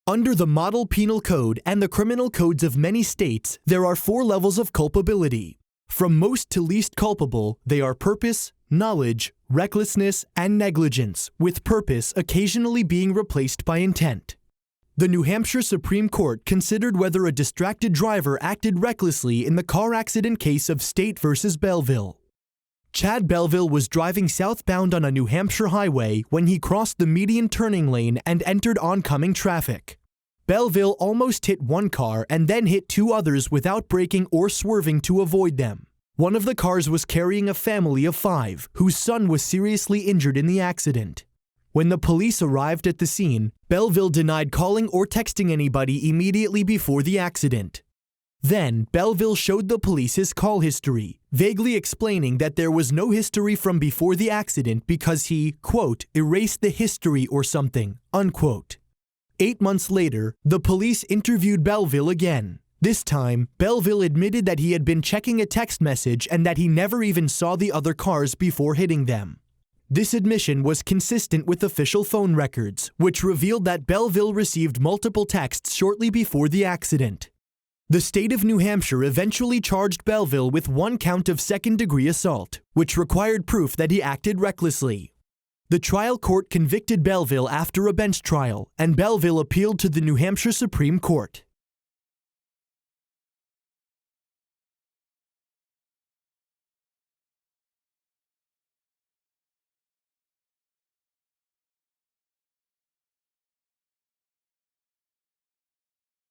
Under the Model Penal Code and the criminal codes of many states, there are 4 levels of culpability. From most to least culpable, they are purpose, knowledge, recklessness, and negligence, with purpose occasionally being replaced by intent. The New Hampshire Supreme Court considered whether a distracted driver acted recklessly in the car accident case of State v. Belleville. Chad Belleville was driving southbound on a New Hampshire highway when he crossed the median turning lane and entered oncoming traffic. Belleville almost hit one car and then hit 2 others without braking or swerving to avoid them. One of the cars was carrying a family of 5, whose son was seriously injured in the accident. When the police arrived at the scene, Belleville denied calling or texting anybody immediately before the accident. Then, Belleville showed the police his call history, vaguely explaining that there was no history from before the accident because he, quote, erased the history or something, unquote. 8 months later, the police interviewed Belleville again. This time, Belleville admitted that he had been checking a text message and that he never even saw the other cars before hitting them. This admission was consistent with official phone records, which revealed that Belleville received multiple texts shortly before the accident. The state of New Hampshire eventually charged Belleville with 1 count of second-degree assault, which required proof that he acted recklessly. The trial court convicted Belleville after a bench trial, and Belleville appealed to the New Hampshire Supreme Court.